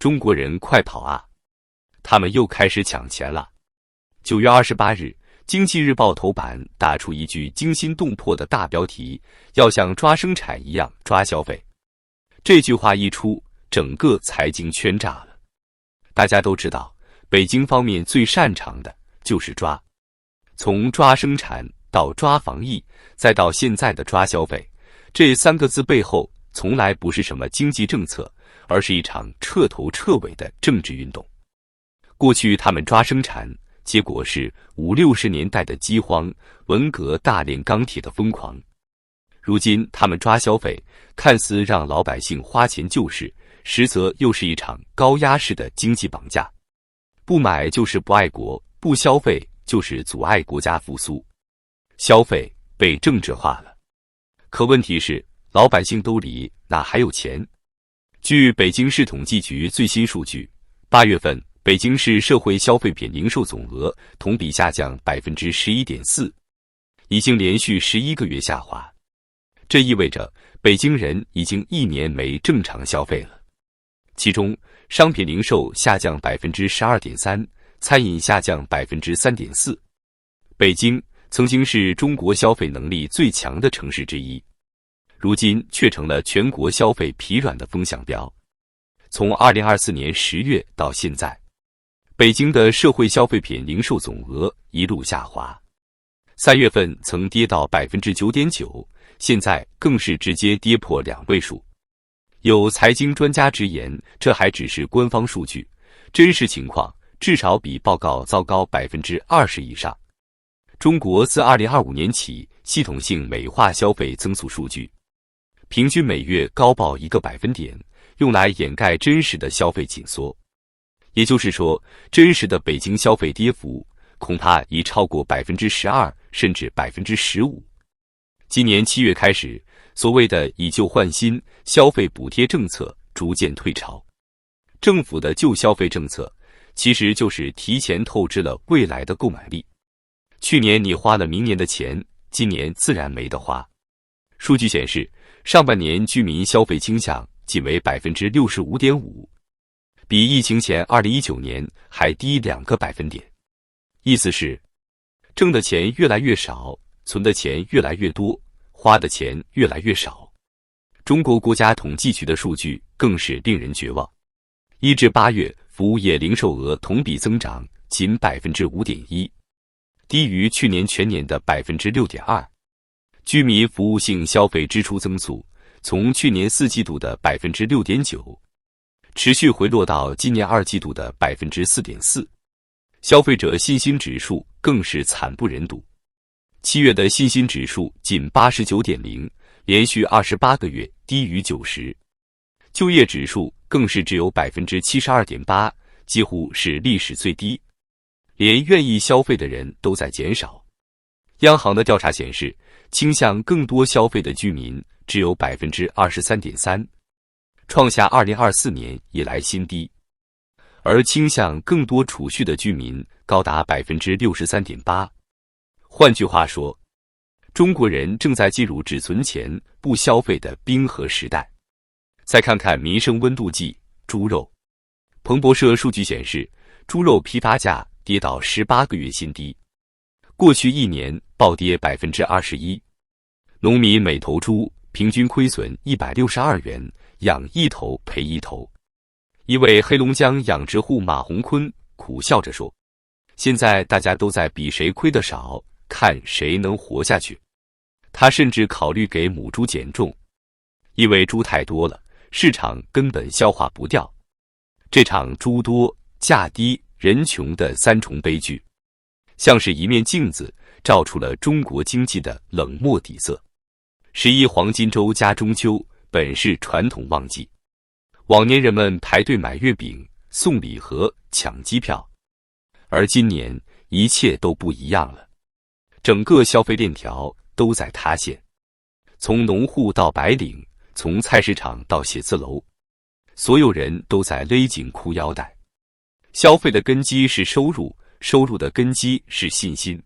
中国人快跑啊！他们又开始抢钱了。9月28日，经济日报头版打出一句惊心动魄的大标题：要像抓生产一样抓消费。这句话一出，整个财经圈炸了。大家都知道，北京方面最擅长的就是抓，从抓生产到抓防疫，再到现在的抓消费，这3个字背后从来不是什么经济政策，而是一场彻头彻尾的政治运动。过去他们抓生产，结果是50、60年代的饥荒，文革大炼钢铁的疯狂。如今他们抓消费，看似让老百姓花钱救市，实则又是一场高压式的经济绑架。不买就是不爱国，不消费就是阻碍国家复苏。消费被政治化了。可问题是，老百姓兜里哪还有钱？据北京市统计局最新数据，8月份北京市社会消费品零售总额同比下降 11.4%， 已经连续11个月下滑。这意味着北京人已经1年没正常消费了。其中，商品零售下降 12.3%， 餐饮下降 3.4%。北京曾经是中国消费能力最强的城市之一，如今却成了全国消费疲软的风向标。从2024年10月到现在，北京的社会消费品零售总额一路下滑，3月份曾跌到 9.9%， 现在更是直接跌破2位数。有财经专家直言，这还只是官方数据，真实情况至少比报告糟糕 20% 以上。中国自2025年起系统性美化消费增速数据，平均每月高报1个百分点，用来掩盖真实的消费紧缩。也就是说，真实的北京消费跌幅恐怕已超过 12%， 甚至 15%。今年7月开始，所谓的以旧换新消费补贴政策逐渐退潮。政府的旧消费政策其实就是提前透支了未来的购买力。去年你花了明年的钱，今年自然没得花。数据显示，上半年居民消费倾向仅为 65.5%， 比疫情前2019年还低2个百分点。意思是，挣的钱越来越少，存的钱越来越多，花的钱越来越少。中国国家统计局的数据更是令人绝望。1至8月，服务业零售额同比增长仅 5.1%， 低于去年全年的 6.2%。居民服务性消费支出增速从去年4季度的 6.9%， 持续回落到今年2季度的 4.4%。消费者信心指数更是惨不忍睹。7月的信心指数仅 89.0， 连续28个月低于90。就业指数更是只有 72.8%， 几乎是历史最低。连愿意消费的人都在减少。央行的调查显示，倾向更多消费的居民只有 23.3%， 创下2024年以来新低。而倾向更多储蓄的居民高达 63.8%。换句话说，中国人正在进入只存钱不消费的冰河时代。再看看民生温度计，猪肉。彭博社数据显示，猪肉批发价跌到18个月新低，过去1年暴跌 21%。农民每头猪平均亏损162元，养1头赔1头。一位黑龙江养殖户马红坤苦笑着说，现在大家都在比谁亏得少，看谁能活下去。他甚至考虑给母猪减重，因为猪太多了，市场根本消化不掉。这场猪多价低人穷的3重悲剧，像是一面镜子，照出了中国经济的冷漠底色。11黄金周加中秋本是传统旺季，往年人们排队买月饼、送礼盒、抢机票，而今年一切都不一样了。整个消费链条都在塌陷，从农户到白领，从菜市场到写字楼，所有人都在勒紧裤腰带。消费的根基是收入，收入的根基是信心，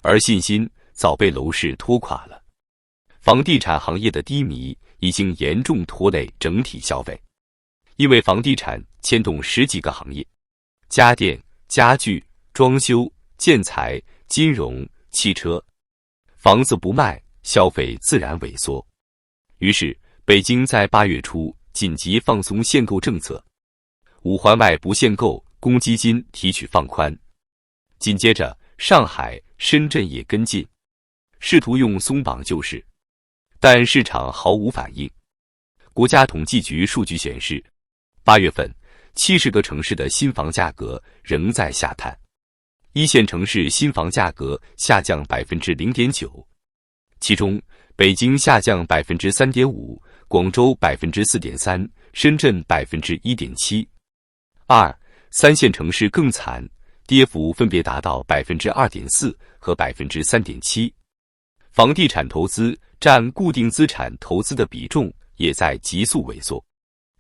而信心早被楼市拖垮了。房地产行业的低迷已经严重拖累整体消费，因为房地产牵动10几个行业，家电、家具、装修、建材、金融、汽车。房子不卖，消费自然萎缩。于是，北京在8月初紧急放松限购政策，5环外不限购，公积金提取放宽。紧接着，上海、深圳也跟进，试图用松绑救市，但市场毫无反应。国家统计局数据显示，8月份70个城市的新房价格仍在下探，1线城市新房价格下降 0.9%， 其中北京下降 3.5%， 广州 4.3%， 深圳 1.7%。2、3线城市更惨，跌幅分别达到 2.4% 和 3.7%。房地产投资占固定资产投资的比重也在急速萎缩，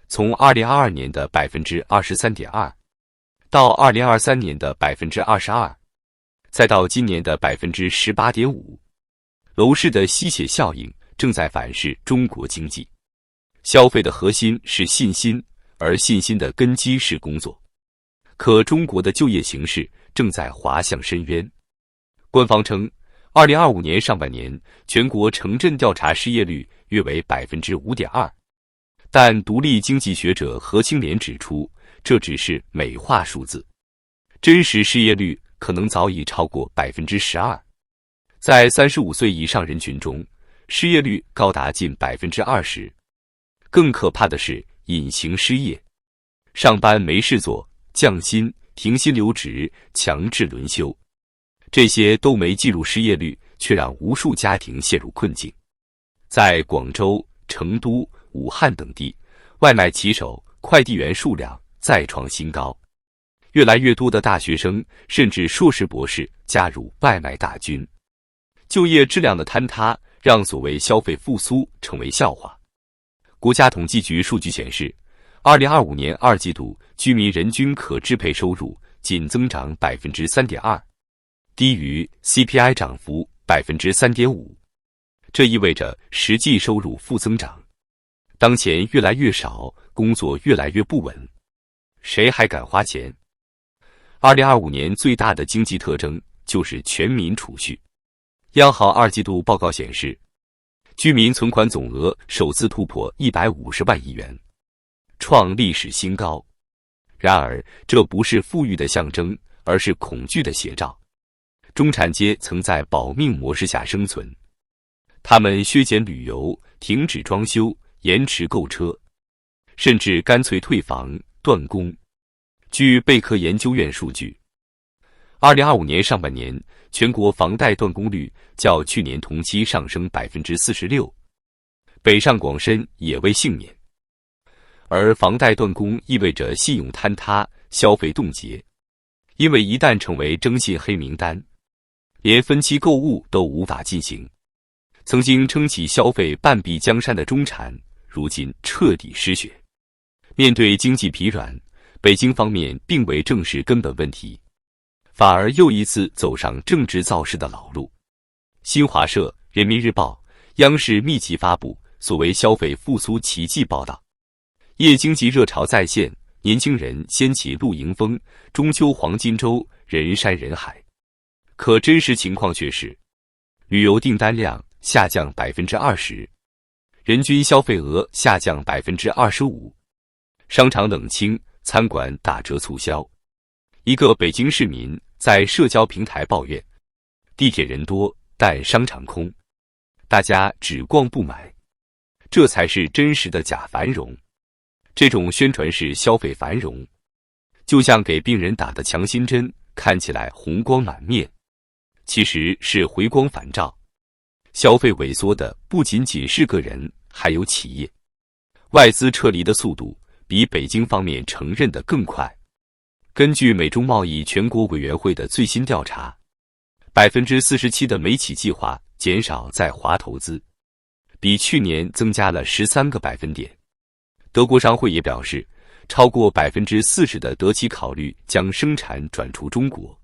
从2022年的 23.2%， 到2023年的 22%， 再到今年的 18.5%。楼市的吸血效应正在反噬中国经济。消费的核心是信心，而信心的根基是工作。可中国的就业形势正在滑向深渊。官方称，2025年上半年全国城镇调查失业率约为 5.2%， 但独立经济学者何清濂指出，这只是美化数字，真实失业率可能早已超过 12%。在35岁以上人群中，失业率高达近 20%。更可怕的是隐形失业，上班没事做，降薪、停薪留职、强制轮休，这些都没计入失业率，却让无数家庭陷入困境。在广州、成都、武汉等地，外卖骑手、快递员数量再创新高，越来越多的大学生甚至硕士博士加入外卖大军。就业质量的坍塌让所谓消费复苏成为笑话。国家统计局数据显示，2025年2季度居民人均可支配收入仅增长 3.2%， 低于 CPI 涨幅 3.5%。这意味着实际收入负增长。当钱越来越少，工作越来越不稳，谁还敢花钱？2025年最大的经济特征就是全民储蓄。央行2季度报告显示，居民存款总额首次突破150万亿元，创历史新高。然而，这不是富裕的象征，而是恐惧的写照。中产阶层在保命模式下生存，他们削减旅游，停止装修，延迟购车，甚至干脆退房、断供。据贝壳研究院数据，2025年上半年全国房贷断供率较去年同期上升 46%， 北上广深也未幸免。而房贷断供意味着信用坍塌、消费冻结，因为一旦成为征信黑名单，连分期购物都无法进行。曾经撑起消费半壁江山的中产，如今彻底失血。面对经济疲软，北京方面并未正视根本问题，反而又一次走上政治造势的老路。新华社、人民日报、央视密集发布所谓消费复苏奇迹报道，夜经济热潮再现，年轻人掀起露营风，中秋黄金周人山人海。可真实情况却是，旅游订单量下降 20%， 人均消费额下降 25%， 商场冷清，餐馆打折促销。一个北京市民在社交平台抱怨，地铁人多，但商场空，大家只逛不买。这才是真实的假繁荣。这种宣传式消费繁荣，就像给病人打的强心针，看起来红光满面，其实是回光返照。消费萎缩的不仅仅是个人，还有企业。外资撤离的速度比北京方面承认的更快。根据美中贸易全国委员会的最新调查，47%的美企计划减少在华投资，比去年增加了13个百分点。德国商会也表示，超过 40% 的德企考虑将生产转出中国。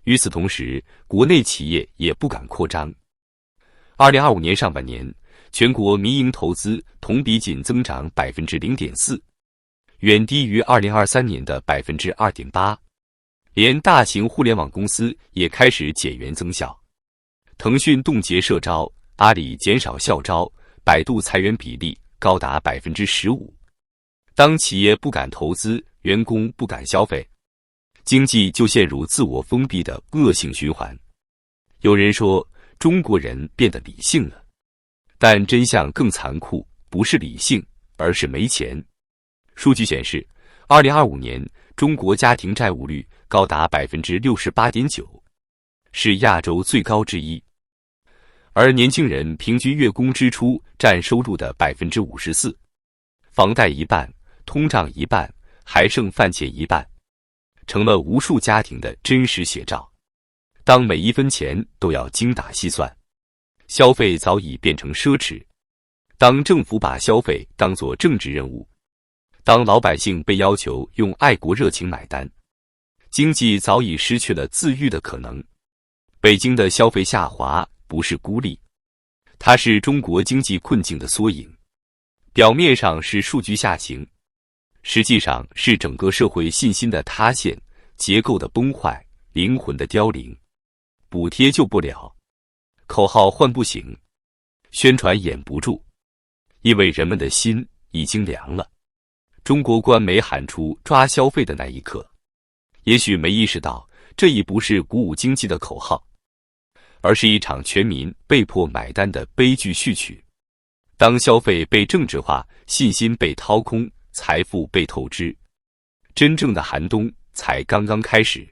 与此同时，国内企业也不敢扩张。2025年上半年，全国民营投资同比仅增长 0.4%，远低于2023年的 2.8%。连大型互联网公司也开始减员增效，腾讯冻结社招，阿里减少校招，百度裁员比例高达 15%。当企业不敢投资，员工不敢消费，经济就陷入自我封闭的恶性循环。有人说中国人变得理性了，但真相更残酷，不是理性，而是没钱。数据显示，2025年中国家庭债务率高达 68.9%， 是亚洲最高之一。而年轻人平均月工支出占收入的 54%， 房贷一半，通胀一半，还剩饭钱一半，成了无数家庭的真实写照。当每一分钱都要精打细算，消费早已变成奢侈。当政府把消费当作政治任务，当老百姓被要求用爱国热情买单，经济早已失去了自愈的可能。北京的消费下滑不是孤立，它是中国经济困境的缩影。表面上是数据下行，实际上是整个社会信心的塌陷，结构的崩坏，灵魂的凋零。补贴救不了，口号唤不醒，宣传掩不住，因为人们的心已经凉了。中国官媒喊出抓消费的那一刻，也许没意识到这已不是鼓舞经济的口号，而是一场全民被迫买单的悲剧序曲。当消费被政治化，信心被掏空，财富被透支，真正的寒冬才刚刚开始。